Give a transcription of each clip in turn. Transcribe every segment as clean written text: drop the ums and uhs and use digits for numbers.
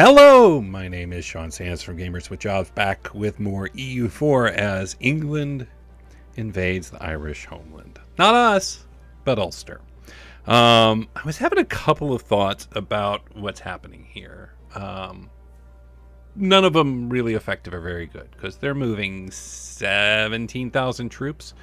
Hello, my name is Sean Sands from Gamers with Jobs, back with more EU4 as England invades the Irish homeland. Not us, but Ulster. I was having a couple of thoughts about what's happening here. None of them really effective or very good, because they're moving 17,000 troops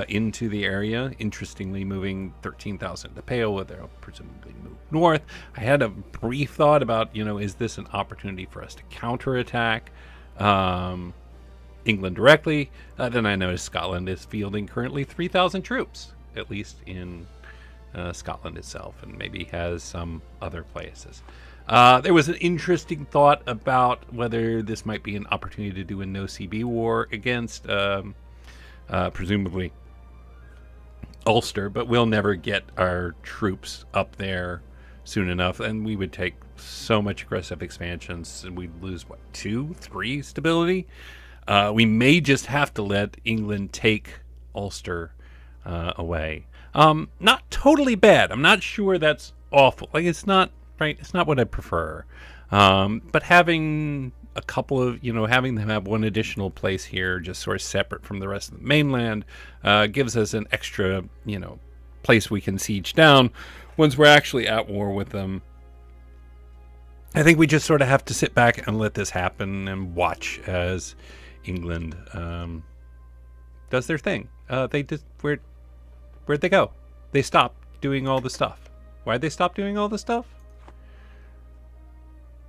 into the area. Interestingly, moving 13,000 to Pale, where they'll presumably move north. I had a brief thought about, is this an opportunity for us to counterattack England directly? Then I noticed Scotland is fielding currently 3,000 troops, at least in Scotland itself, and maybe has some other places. There was an interesting thought about whether this might be an opportunity to do a no-CB war against presumably Ulster, but we'll never get our troops up there soon enough, and we would take so much aggressive expansions, and we'd lose, 2, 3 stability? We may just have to let England take Ulster away. Not totally bad. I'm not sure that's awful. It's not, right? It's not what I prefer. But having a couple of, having them have one additional place here, just sort of separate from the rest of the mainland, gives us an extra, place we can siege down once we're actually at war with them. I think we just sort of have to sit back and let this happen and watch as England does their thing. Where'd they go? They stopped doing all the stuff. Why'd they stop doing all the stuff?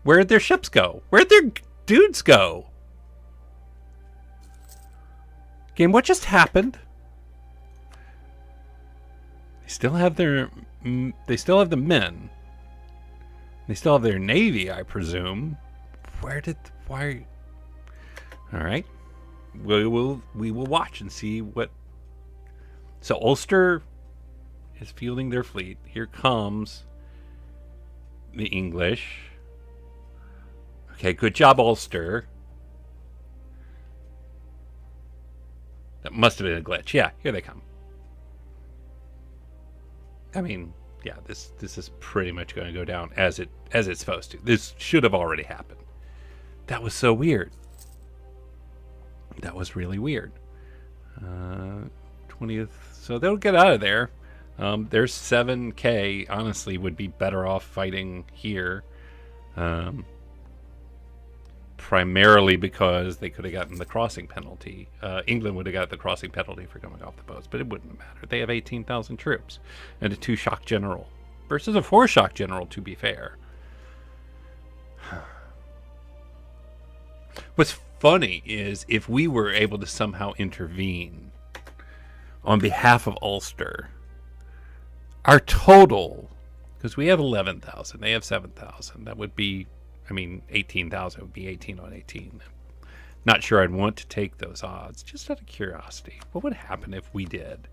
Where'd their ships go? Where'd their dudes go? Game, what just happened? They still have the men. They still have their navy, I presume. Why? All right. We will watch and see what. So Ulster is fielding their fleet. Here comes the English. Okay, good job, Ulster. That must have been a glitch. Yeah, here they come. I mean, yeah, this is pretty much going to go down as it's supposed to. This should have already happened. That was so weird. That was really weird. 20th. So they'll get out of there. Their 7K, honestly, would be better off fighting here. Primarily because they could have gotten the crossing penalty. England would have got the crossing penalty for coming off the boats, but it wouldn't matter. They have 18,000 troops and a 2-shock general versus a 4-shock general, to be fair. What's funny is if we were able to somehow intervene on behalf of Ulster, our total, because we have 11,000, they have 7,000, that would be, 18,000 would be 18 on 18. Not sure I'd want to take those odds, just out of curiosity. What would happen if we did?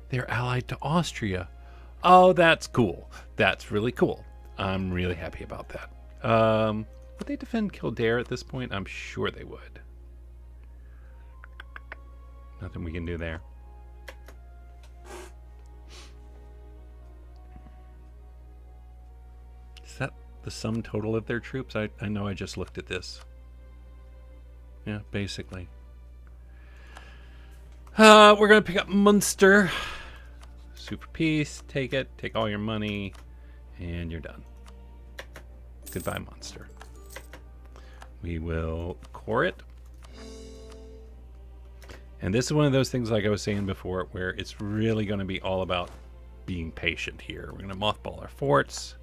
They're allied to Austria. Oh, that's cool. That's really cool. I'm really happy about that. Would they defend Kildare at this point? I'm sure they would. Nothing we can do there. Is that the sum total of their troops? I know I just looked at this. Yeah, basically. We're going to pick up Munster. Super peace. Take it. Take all your money. And you're done. Goodbye, Munster. We will core it. And this is one of those things, like I was saying before, where it's really going to be all about being patient here. We're going to mothball our forts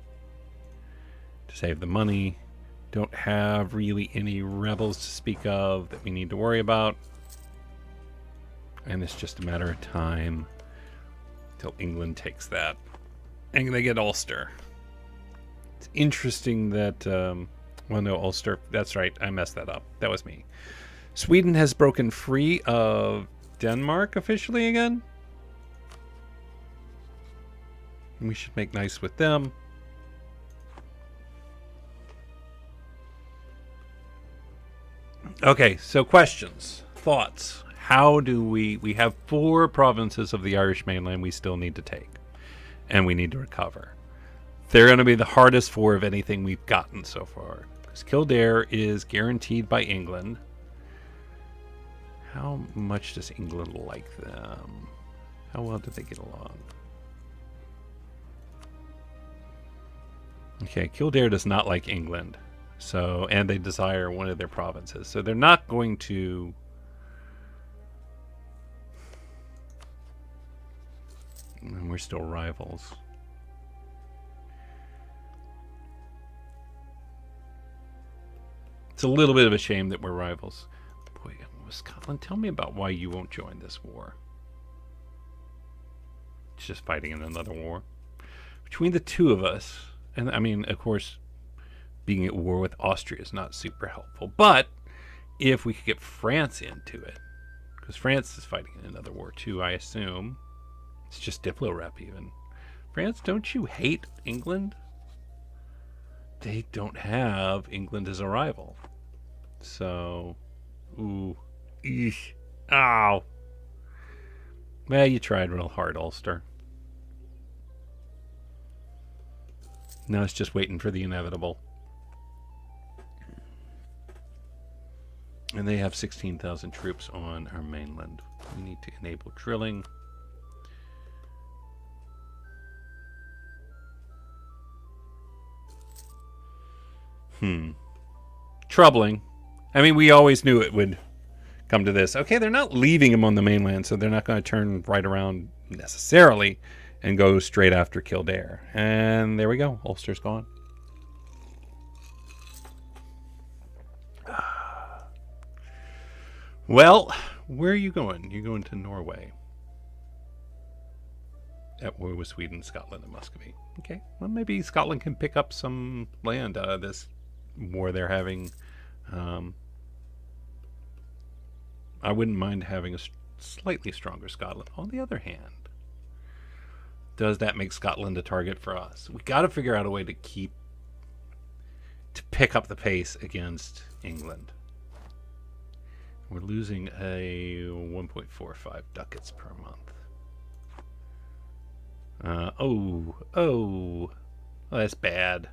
to save the money. Don't have really any rebels to speak of that we need to worry about. And it's just a matter of time till England takes that. And they get Ulster. It's interesting that... well, no, Ulster. That's right. I messed that up. That was me. Sweden has broken free of Denmark officially again. And we should make nice with them. Okay, so questions, thoughts. How do we have 4 provinces of the Irish mainland we still need to take. And we need to recover. They're going to be the hardest four of anything we've gotten so far. Because Kildare is guaranteed by England. How much does England like them? How well do they get along? Okay, Kildare does not like England. So, and they desire one of their provinces. So they're not going to... And we're still rivals. It's a little bit of a shame that we're rivals. Boy, Scotland, tell me about why you won't join this war. It's just fighting in another war. Between the two of us, and I mean, of course, being at war with Austria is not super helpful. But if we could get France into it, because France is fighting in another war too, I assume. It's just Diplo-Rep even. France, don't you hate England? They don't have England as a rival. So, ooh, eesh, ow. Well, you tried real hard, Ulster. Now it's just waiting for the inevitable. And they have 16,000 troops on our mainland. We need to enable drilling. Troubling. I mean, we always knew it would come to this. Okay, they're not leaving him on the mainland, so they're not going to turn right around necessarily and go straight after Kildare. And there we go. Ulster's gone. Well, where are you going? You're going to Norway. At war with Sweden, Scotland, and Muscovy. Okay, well, maybe Scotland can pick up some land out of this war they're having. I wouldn't mind having a slightly stronger Scotland. On the other hand, does that make Scotland a target for us? We got to figure out a way to pick up the pace against England. We're losing a 1.45 ducats per month. Oh, that's bad.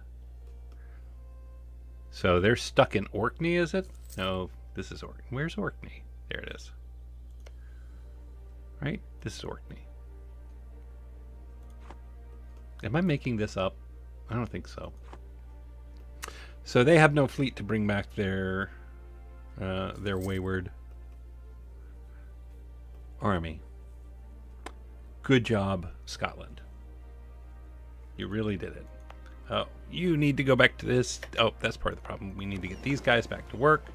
So they're stuck in Orkney, is it? No, this is Orkney. Where's Orkney? There it is. Right? This is Orkney. Am I making this up? I don't think so. So they have no fleet to bring back their wayward army. Good job, Scotland. You really did it. Oh, you need to go back to this. Oh, that's part of the problem. We need to get these guys back to work.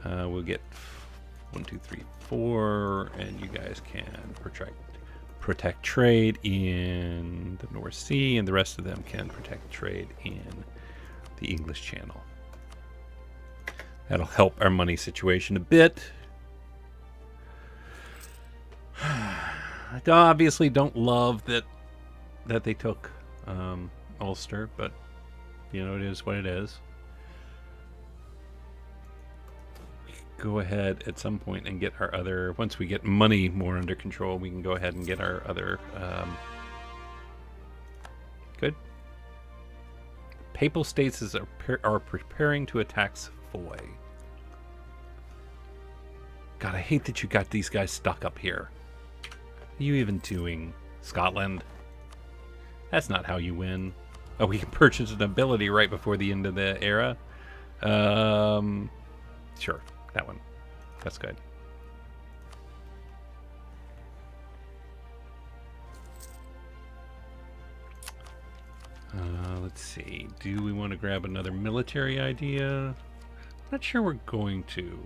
We'll get 1, 2, 3, 4, and you guys can protect trade in the North Sea, and the rest of them can protect trade in the English Channel. That'll help our money situation a bit. I obviously don't love that they took Ulster, but you know, it is what it is. We can go ahead at some point and get our other, once we get money more under control, we can go ahead and get our other good. Papal states are preparing to attack Savoy. God, I hate that you got these guys stuck up here. What are you even doing, Scotland? That's not how you win. Oh, we can purchase an ability right before the end of the era. Sure, that one. That's good. Let's see. Do we want to grab another military idea? Not sure we're going to.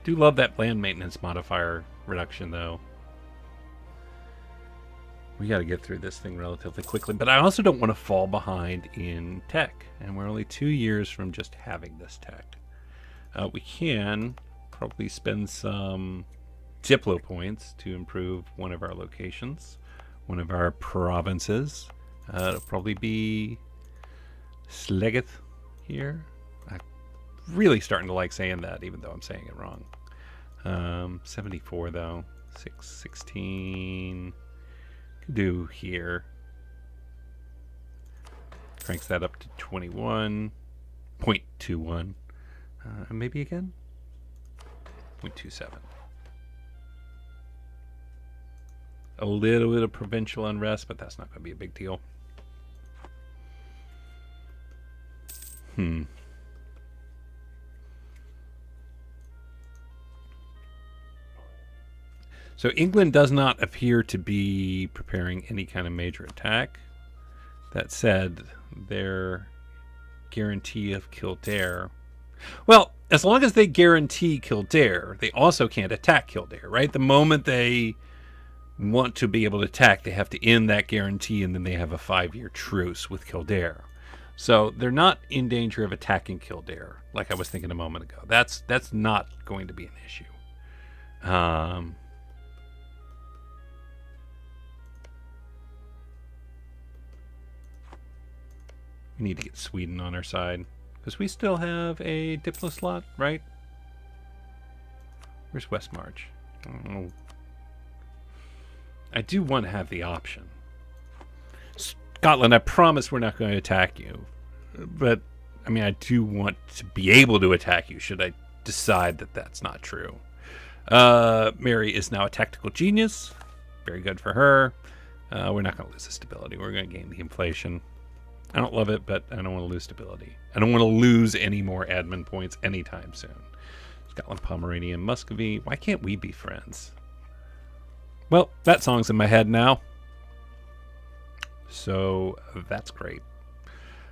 Do love that land maintenance modifier reduction, though. We got to get through this thing relatively quickly, but I also don't want to fall behind in tech, and we're only 2 years from just having this tech. We can probably spend some Diplo points to improve one of our locations, one of our provinces. It'll probably be Slegeth here. I'm really starting to like saying that, even though I'm saying it wrong. 74 though, 616. Could do here. Cranks that up to 21.21. Maybe again? 0.27. A little bit of provincial unrest, but that's not going to be a big deal. So England does not appear to be preparing any kind of major attack. That said, their guarantee of Kildare... Well, as long as they guarantee Kildare, they also can't attack Kildare, right? The moment they want to be able to attack, they have to end that guarantee, and then they have a 5-year truce with Kildare. So they're not in danger of attacking Kildare, like I was thinking a moment ago. That's not going to be an issue. We need to get Sweden on our side, because we still have a Diplo slot, right? Where's Westmarch? Oh. I do want to have the option. Scotland, I promise we're not going to attack you. But, I mean, I do want to be able to attack you should I decide that that's not true. Mary is now a tactical genius. Very good for her. We're not going to lose the stability. We're going to gain the inflation. I don't love it, but I don't want to lose stability. I don't want to lose any more admin points anytime soon. Scotland, Pomerania, Muscovy. Why can't we be friends? Well, that song's in my head now. So that's great.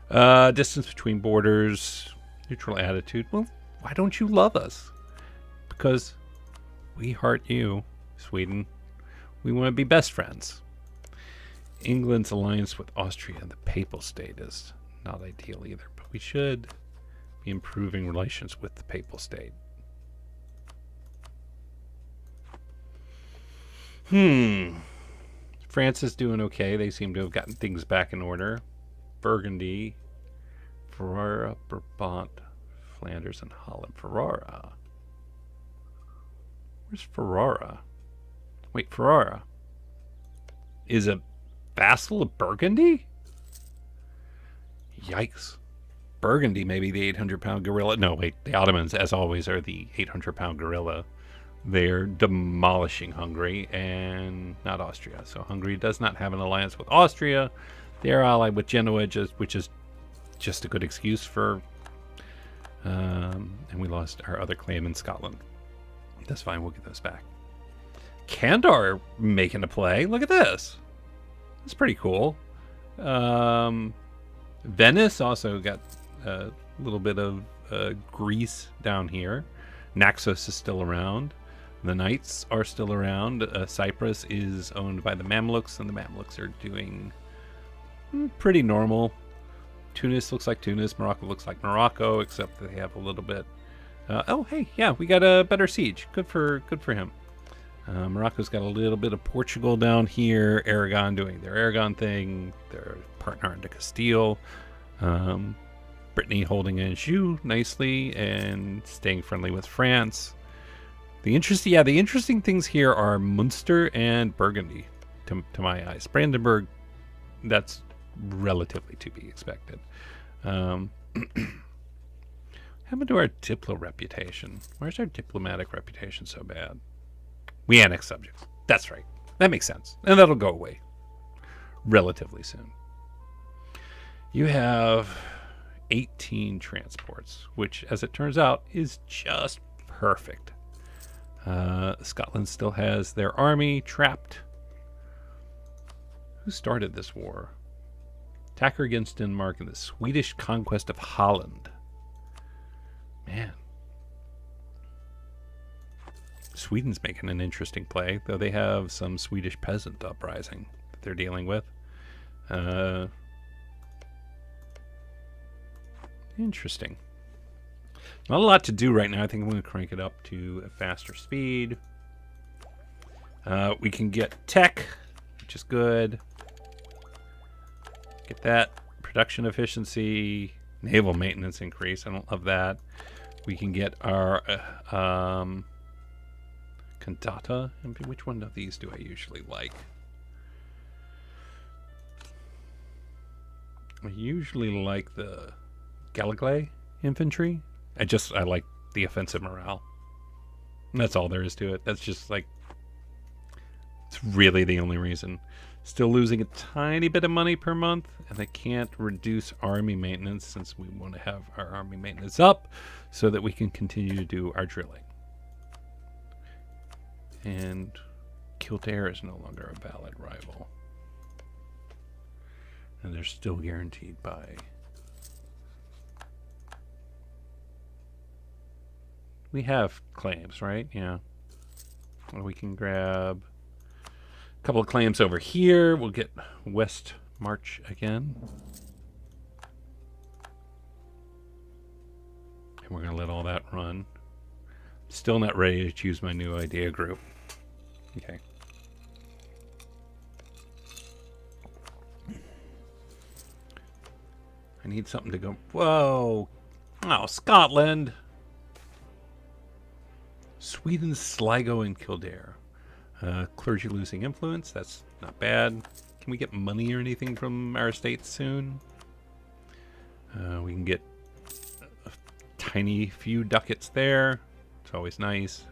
Distance between borders. Neutral attitude. Well, why don't you love us? Because we heart you, Sweden. We want to be best friends. England's alliance with Austria and the Papal State is not ideal either, but we should be improving relations with the Papal State. France is doing okay. They seem to have gotten things back in order. Burgundy, Ferrara, Brabant, Flanders, and Holland. Ferrara. Where's Ferrara? Wait, Ferrara is a vassal of Burgundy? Yikes. Burgundy may be the 800-pound gorilla. No, wait. The Ottomans, as always, are the 800-pound gorilla. They're demolishing Hungary and not Austria. So Hungary does not have an alliance with Austria. They're allied with Genoa, which is just a good excuse for... and we lost our other claim in Scotland. That's fine. We'll get those back. Kandar making a play. Look at this. That's pretty cool. Venice also got a little bit of Greece down here. Naxos is still around. The Knights are still around. Cyprus is owned by the Mamluks, and the Mamluks are doing pretty normal. Tunis looks like Tunis. Morocco looks like Morocco, except that they have a little bit... oh, hey, yeah, we got a better siege. Good for him. Morocco's got a little bit of Portugal down here. Aragon doing their Aragon thing. Their partner into Castile. Brittany holding Anjou nicely and staying friendly with France. The interesting things here are Munster and Burgundy, to my eyes. Brandenburg, that's relatively to be expected. How happened to our diplo reputation? Where's our diplomatic reputation so bad? We annex subjects. That's right. That makes sense. And that'll go away relatively soon. You have 18 transports, which, as it turns out, is just perfect. Scotland still has their army trapped. Who started this war? Attacker against Denmark and the Swedish conquest of Holland. Man. Sweden's making an interesting play, though they have some Swedish peasant uprising that they're dealing with. Interesting. Not a lot to do right now. I think I'm going to crank it up to a faster speed. We can get tech, which is good. Get that. Production efficiency. Naval maintenance increase. I don't love that. We can get our Cantata. Which one of these do I usually like? I usually like the Gallagher infantry. I like the offensive morale. And that's all there is to it. That's just like, it's really the only reason. Still losing a tiny bit of money per month, and they can't reduce army maintenance since we want to have our army maintenance up so that we can continue to do our drilling. And Kildare is no longer a valid rival. And they're still guaranteed by... We have claims, right? Yeah. Well, we can grab a couple of claims over here. We'll get West March again. And we're going to let all that run. Still not ready to choose my new idea group. Okay. I need something to go... Whoa! Oh, Scotland! Sweden, Sligo, and Kildare. Clergy losing influence. That's not bad. Can we get money or anything from our estates soon? We can get a tiny few ducats there. It's always nice.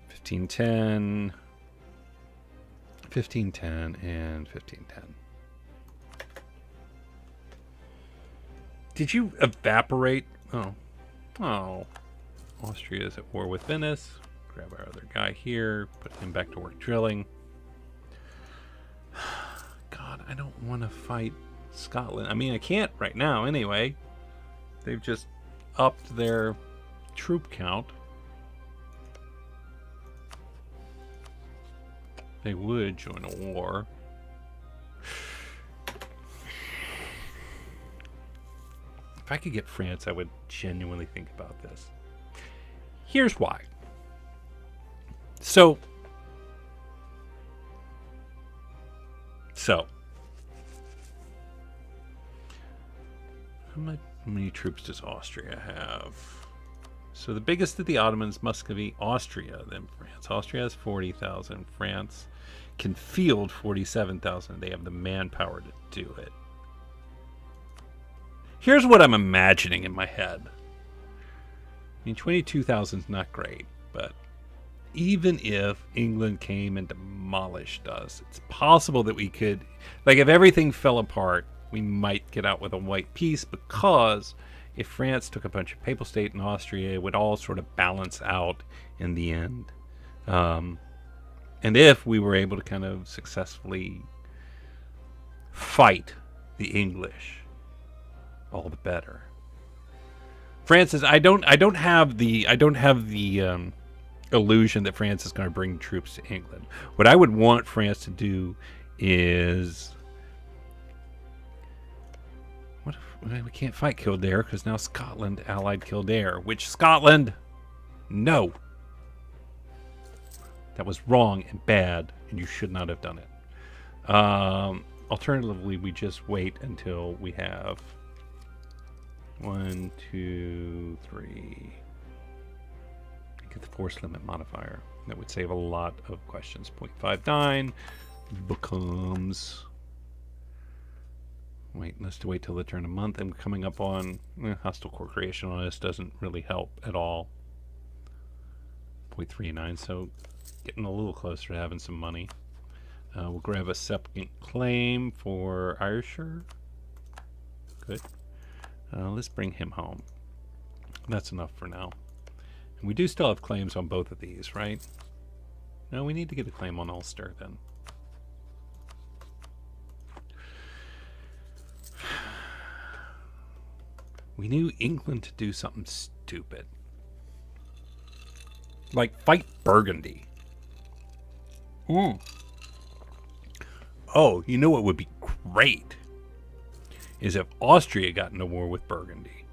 1510. 1510 and 1510. Did you evaporate? Oh. Oh. Austria is at war with Venice. Grab our other guy here. Put him back to work drilling. God, I don't want to fight Scotland. I mean, I can't right now anyway. They've just upped their troop count. They would join a war. If I could get France, I would genuinely think about this. Here's why. So how many troops does Austria have? So the biggest of the Ottomans must be Austria, then France. Austria has 40,000. France can field 47,000. They have the manpower to do it. Here's what I'm imagining in my head. I mean, 22,000 is not great, but even if England came and demolished us, it's possible that we could, like, if everything fell apart, we might get out with a white peace, because if France took a bunch of Papal State and Austria, it would all sort of balance out in the end. And if we were able to kind of successfully fight the English, all the better. France is, I don't have the illusion that France is going to bring troops to England. What I would want France to do is, what if we can't fight Kildare because now Scotland allied Kildare, which Scotland, no, that was wrong and bad, and you should not have done it. Alternatively, we just wait until we have 1, 2, 3. Get the force limit modifier. That would save a lot of questions. 0.59 becomes... Wait, let's wait till the turn of month. I'm coming up on hostile core creation on this doesn't really help at all. 0.39, so getting a little closer to having some money. We'll grab a second claim for Ayrshire. Good. Let's bring him home. That's enough for now. And we do still have claims on both of these, right? No, we need to get a claim on Ulster then. We knew England to do something stupid. Like fight Burgundy. Oh, you know what would be great? Is if Austria got into war with Burgundy.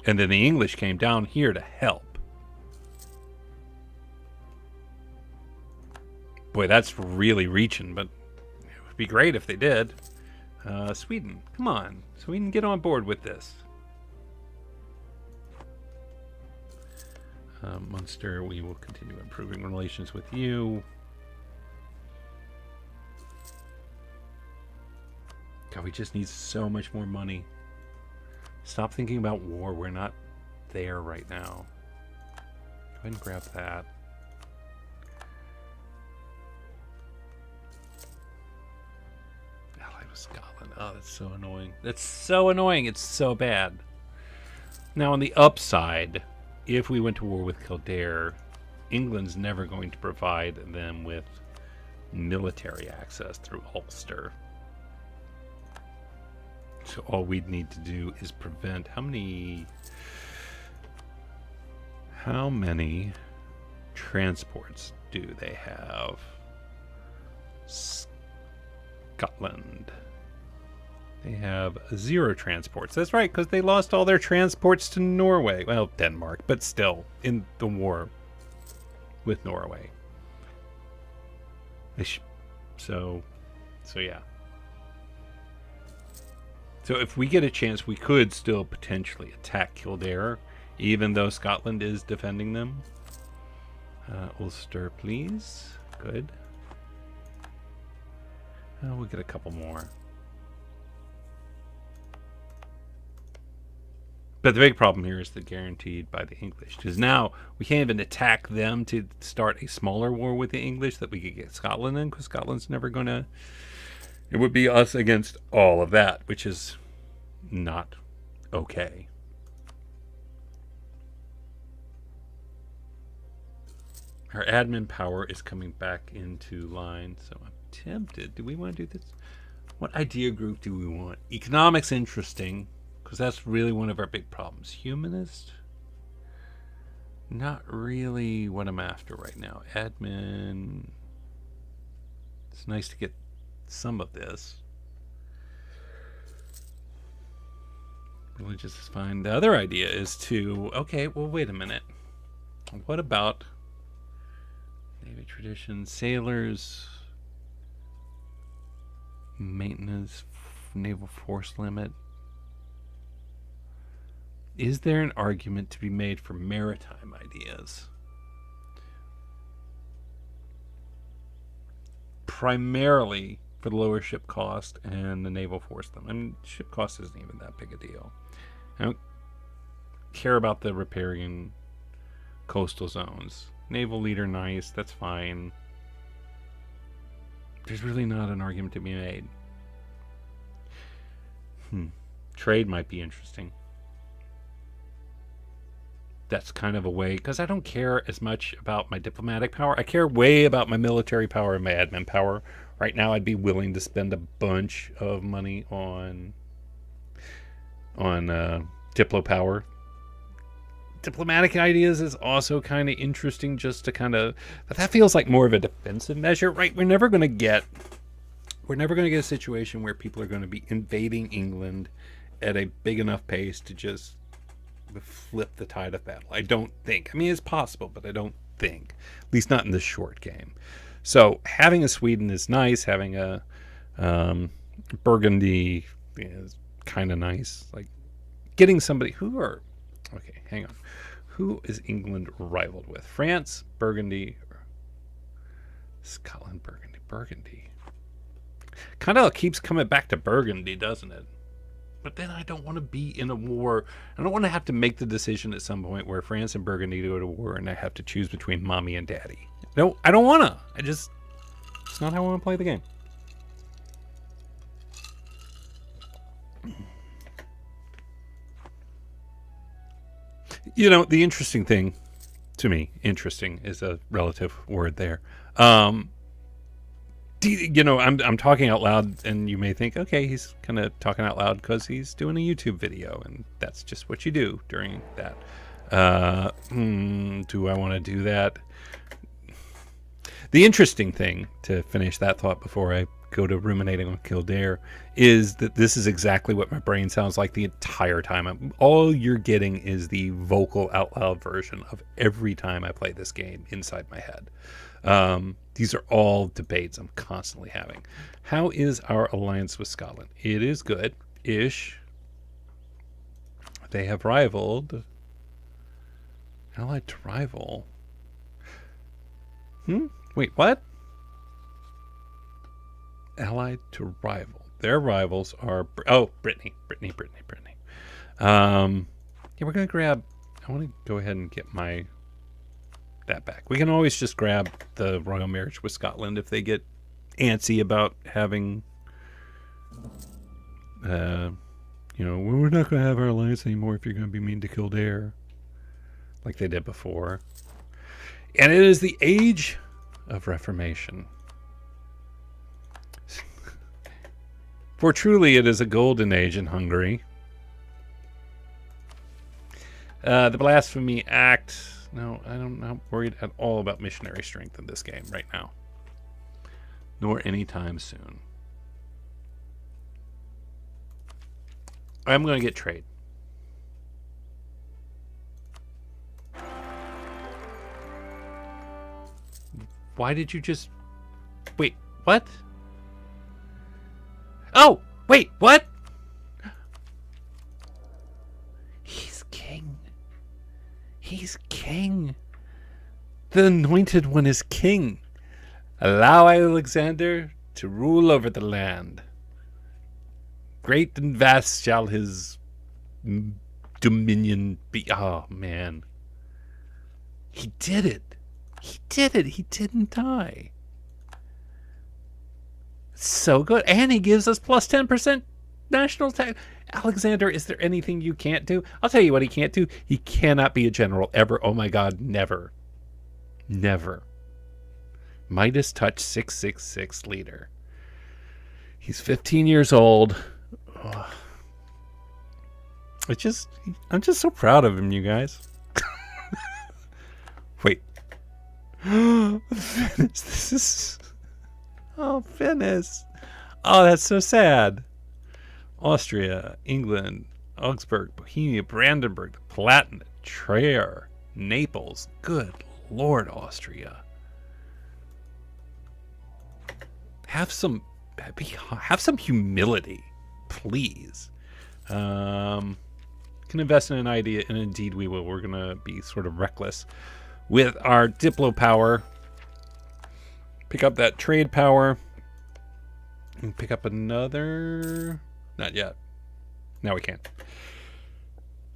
And then the English came down here to help. Boy, that's really reaching, but it would be great if they did. Sweden, come on. Sweden, get on board with this. Munster, we will continue improving relations with you. God, we just need so much more money. Stop thinking about war. We're not there right now. Go ahead and grab that. Allied with Scotland. Oh, that's so annoying. That's so annoying. It's so bad. Now, on the upside, if we went to war with Kildare, England's never going to provide them with military access through Ulster. So all we'd need to do is prevent... How many transports do they have? Scotland. They have 0 transports. That's right, because they lost all their transports to Norway. Well, Denmark, but still, in the war with Norway. So yeah. So if we get a chance, we could still potentially attack Kildare, even though Scotland is defending them. Ulster, please. Good. We'll get a couple more. But the big problem here is the guaranteed by the English. Because now we can't even attack them to start a smaller war with the English that we could get Scotland in, because Scotland's never going to... It would be us against all of that, which is not okay. Our admin power is coming back into line, so I'm tempted. Do we want to do this? What idea group do we want? Economics, interesting, because that's really one of our big problems. Humanist? Not really what I'm after right now. Admin. It's nice to get some of this. Religious is fine. The other idea is to... Okay, well, wait a minute. What about Navy tradition, sailors, maintenance, naval force limit? Is there an argument to be made for maritime ideas? Primarily for the lower ship cost and the naval force limit. I mean, ship cost isn't even that big a deal. I don't care about the repairing coastal zones. Naval leader, nice, that's fine. There's really not an argument to be made. Trade might be interesting. That's kind of a way, because I don't care as much about my diplomatic power. I care way about my military power and my admin power. Right now, I'd be willing to spend a bunch of money on diplo power. Diplomatic ideas is also kind of interesting, just to kind of, but that feels like more of a defensive measure, right? We're never going to get a situation where people are going to be invading England at a big enough pace to just flip the tide of battle. I don't think. I mean, it's possible, but I don't think. At least not in the short game. So having a Sweden is nice. Having a Burgundy is kind of nice. Like getting somebody okay, hang on. Who is England rivaled with? France, Burgundy, Scotland, Burgundy. Kind of keeps coming back to Burgundy, doesn't it? But then I don't want to be in a war. I don't want to have to make the decision at some point where France and Burgundy go to war and I have to choose between mommy and daddy. No, I don't want to. It's not how I want to play the game. You know, the interesting thing to me, interesting is a relative word there. You know, I'm talking out loud, and you may think, okay, he's kind of talking out loud because he's doing a YouTube video, and that's just what you do during that. Do I want to do that? The interesting thing, to finish that thought before I go to ruminating on Kildare, is that this is exactly what my brain sounds like the entire time. All you're getting is the vocal out loud version of every time I play this game inside my head. These are all debates I'm constantly having. How is our alliance with Scotland? It is good-ish. They have rivaled. Allied to rival. Wait, what? Allied to rival. their rivals are Brittany. Yeah, we're gonna grab. I want to go ahead and get that back. We can always just grab the royal marriage with Scotland if they get antsy about having. We're not going to have our alliance anymore if you're going to be mean to Kildare, like they did before. And it is the age of Reformation. For truly it is a golden age in Hungary. The Blasphemy Act. No, I'm not worried at all about missionary strength in this game right now. Nor anytime soon. I'm going to get trade. Why did you just... Wait, what? Oh, wait, what? He's king. He's king. The anointed one is king. Allow Alexander to rule over the land. Great and vast shall his dominion be. Oh, man. He did it. He did it. He didn't die. So good. And he gives us plus 10% national tax. Alexander, is there anything you can't do? I'll tell you what he can't do. He cannot be a general ever. Oh, my God. Never. Never. Midas touch 666 leader. He's 15 years old. Oh. I'm just so proud of him, you guys. Wait. Venice, this is... Oh, Venice. Oh, that's so sad. Austria, England, Augsburg, Bohemia, Brandenburg, the Palatinate, Trier, Naples. Good Lord, Austria. Have some humility, please. Can invest in an idea, and indeed we will. We're going to be sort of reckless with our Diplo power. Pick up that trade power. And pick up another... Not yet. Now we can.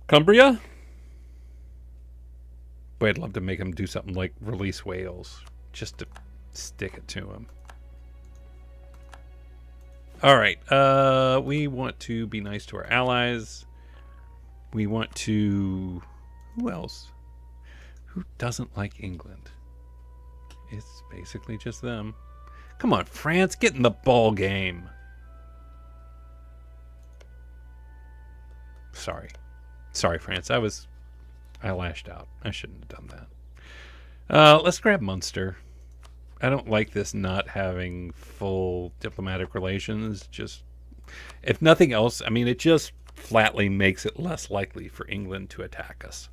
Cumbria? Boy, I'd love to make him do something like release Wales. Just to stick it to him. Alright. We want to be nice to our allies. We want to... Who else? Who doesn't like England? It's basically just them. Come on, France, get in the ball game. Sorry, France. I lashed out. I shouldn't have done that. Let's grab Munster. I don't like this not having full diplomatic relations. Just, if nothing else, I mean, it just flatly makes it less likely for England to attack us.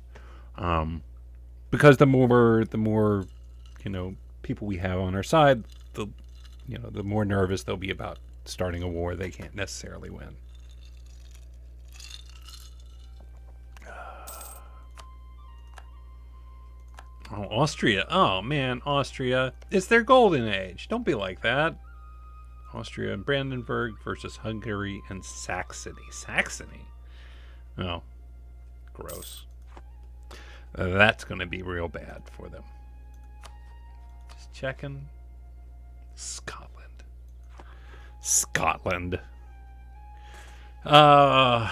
Because the more people we have on our side, the more nervous they'll be about starting a war they can't necessarily win. Oh, Austria. Oh, man, Austria. It's their golden age. Don't be like that. Austria and Brandenburg versus Hungary and Saxony. Saxony? Oh, gross. That's going to be real bad for them. Just checking. Scotland. God,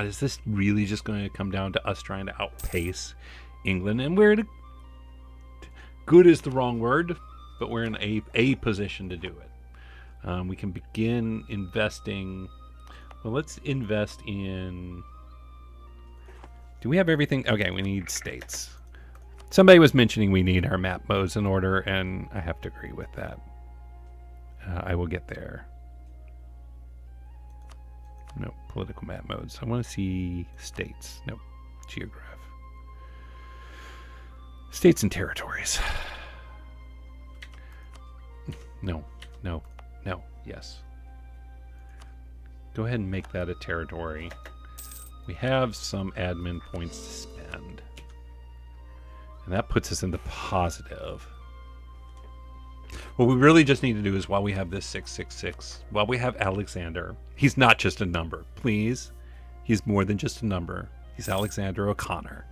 is this really just going to come down to us trying to outpace England? And we're in good is the wrong word, but we're in a position to do it. We can begin investing. Well, let's invest in... Do we have everything? Okay, we need states. Somebody was mentioning we need our map modes in order, and I have to agree with that. I will get there. No, political map modes. I want to see states. Nope, geograph. States and territories. No. Yes. Go ahead and make that a territory. We have some admin points to spend. And that puts us in the positive. What we really just need to do is, while we have this 666, while we have Alexander, he's not just a number. Please. He's more than just a number. He's Alexander O'Connor.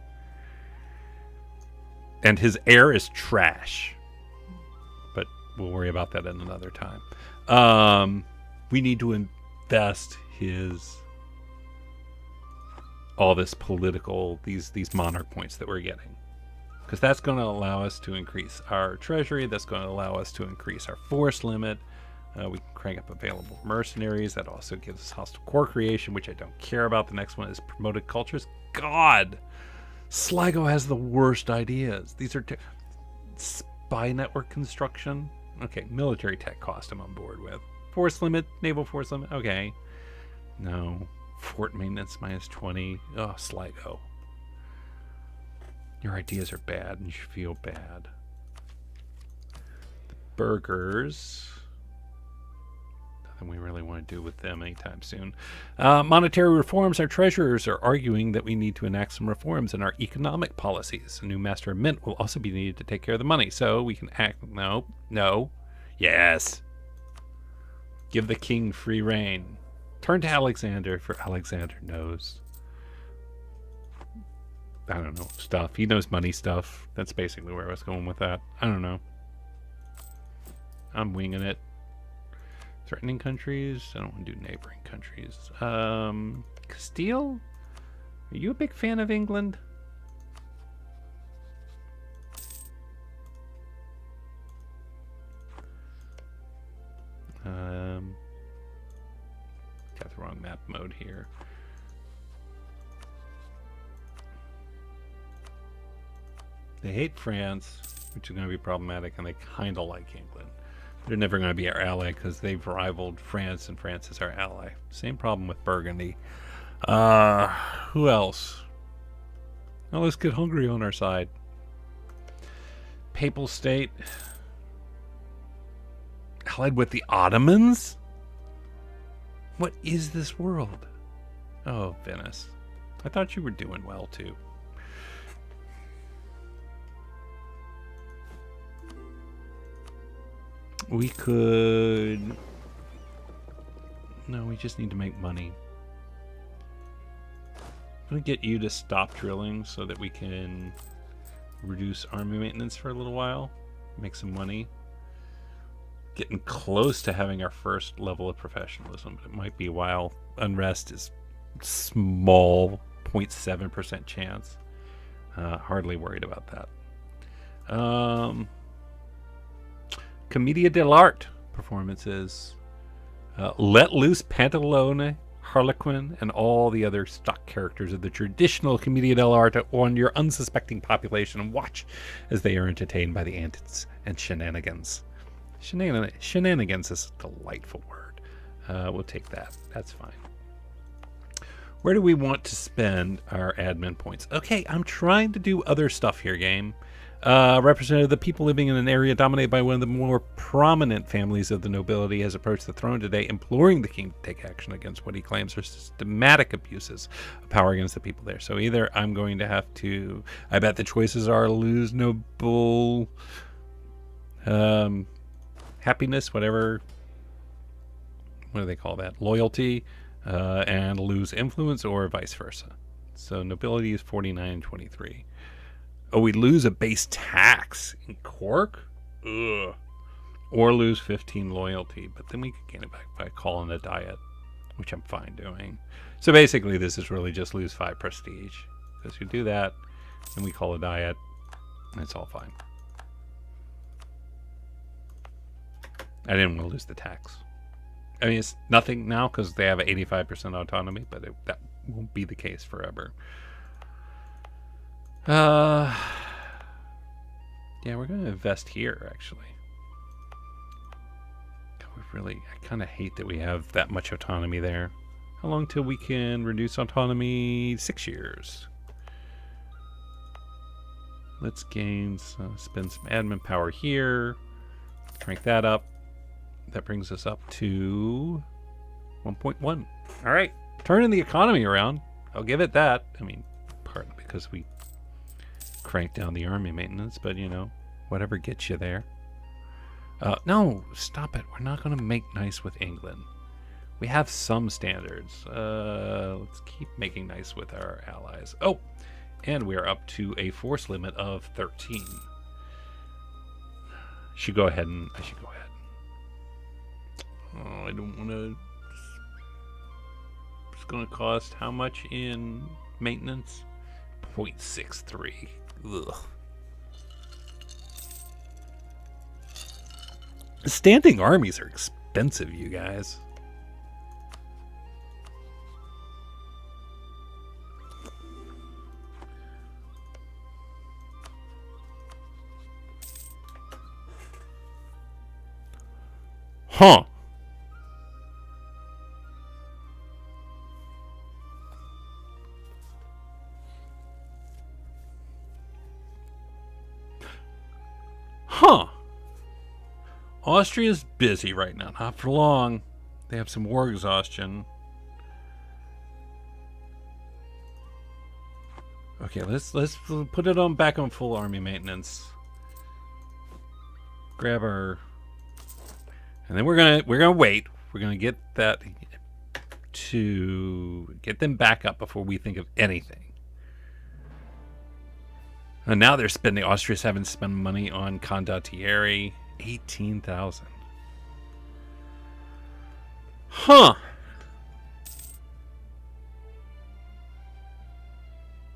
And his heir is trash. But we'll worry about that in another time. We need to invest all this political, these monarch points that we're getting. Because that's going to allow us to increase our treasury. That's going to allow us to increase our force limit. We can crank up available mercenaries. That also gives us hostile core creation, which I don't care about. The next one is promoted cultures. God! Sligo has the worst ideas. These are spy network construction. Okay, military tech cost I'm on board with. Force limit, naval force limit. Okay. No. Fort maintenance -20. Oh, Sligo. Your ideas are bad and you should feel bad. The burgers. Nothing we really want to do with them anytime soon. Monetary reforms. Our treasurers are arguing that we need to enact some reforms in our economic policies. A new master of mint will also be needed to take care of the money. So we can act. No. No. Yes. Give the king free reign. Turn to Alexander, for Alexander knows, I don't know, stuff. He knows money stuff. That's basically where I was going with that. I don't know. I'm winging it. Threatening countries? I don't want to do neighboring countries. Castile? Are you a big fan of England? Got the wrong map mode here. They hate France, which is going to be problematic, and they kind of like England. They're never going to be our ally because they've rivaled France, and France is our ally. Same problem with Burgundy. Who else? Now let's get Hungary on our side. Papal state. Allied with the Ottomans? What is this world? Oh, Venice. I thought you were doing well, too. We could... No, we just need to make money. I'm going to get you to stop drilling so that we can reduce army maintenance for a little while. Make some money. Getting close to having our first level of professionalism, but it might be a while. Unrest is small, 0.7% chance. Hardly worried about that. Commedia dell'arte performances. Let loose Pantalone, Harlequin, and all the other stock characters of the traditional Commedia dell'arte on your unsuspecting population, and watch as they are entertained by the antics and shenanigans. Shenanigans is a delightful word. We'll take that. That's fine. Where do we want to spend our admin points? Okay, I'm trying to do other stuff here, game. Representative of the people living in an area dominated by one of the more prominent families of the nobility has approached the throne today, imploring the king to take action against what he claims are systematic abuses of power against the people there. So either I'm going to have to... I bet the choices are lose noble... happiness, whatever, what do they call that? Loyalty, and lose influence, or vice versa. So nobility is 49 and 23. Oh, we lose a base tax in Cork? Ugh. Or lose 15 loyalty, but then we could gain it back by calling a diet, which I'm fine doing. So basically this is really just lose 5 prestige. Because you do that, and we call a diet, and it's all fine. I didn't want to lose the tax. I mean, it's nothing now because they have 85% autonomy, but that won't be the case forever. Yeah, we're going to invest here, actually. I kind of hate that we have that much autonomy there. How long till we can reduce autonomy? 6 years. Let's spend some admin power here. Crank that up. That brings us up to 1.1. All right, turning the economy around. I'll give it that. I mean, partly because we cranked down the army maintenance, but you know, whatever gets you there. No, stop it. We're not going to make nice with England. We have some standards. Let's keep making nice with our allies. Oh, and we're up to a force limit of 13. I should go ahead. Oh, I don't want to. It's going to cost how much in maintenance? 0.63. Ugh. Standing armies are expensive, you guys. Huh. Huh. Austria's busy right now. Not for long. They have some war exhaustion. Okay, let's put it on back on full army maintenance. Grab our, and then we're gonna wait. We're gonna get that to get them back up before we think of anything. And now they're spending. Austria's having to spend money on condottieri. 18,000. Huh.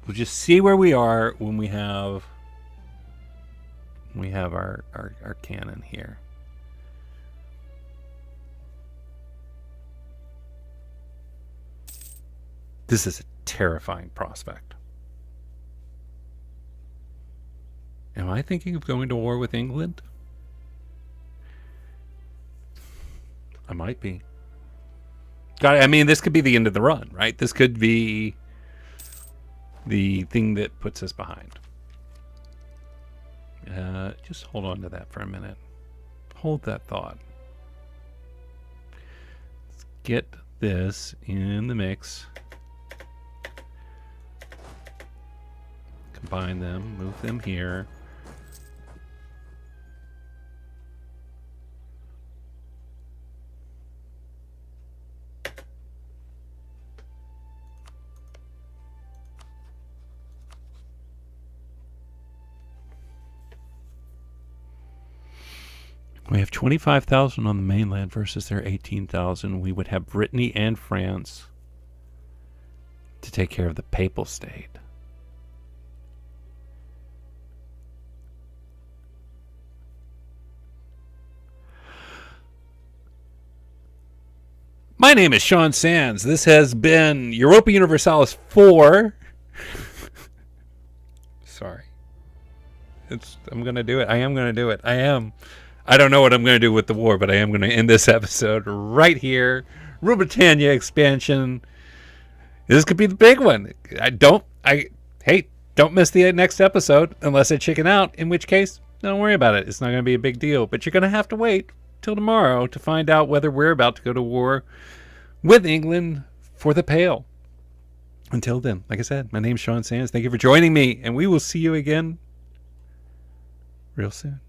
We'll just see where we are when we have our cannon here. This is a terrifying prospect. Am I thinking of going to war with England? I might be. I mean, this could be the end of the run, right? This could be the thing that puts us behind. Just hold on to that for a minute. Hold that thought. Let's get this in the mix. Combine them, move them here. We have 25,000 on the mainland versus their 18,000. We would have Brittany and France to take care of the Papal State. My name is Sean Sands. This has been Europa Universalis IV. Sorry. I'm going to do it. I am going to do it. I don't know what I'm going to do with the war, but I am going to end this episode right here. Rule Britannia expansion. This could be the big one. Don't miss the next episode unless I chicken out, in which case, don't worry about it. It's not going to be a big deal, but you're going to have to wait till tomorrow to find out whether we're about to go to war with England for the Pale. Until then, like I said, my name's Sean Sands. Thank you for joining me, and we will see you again real soon.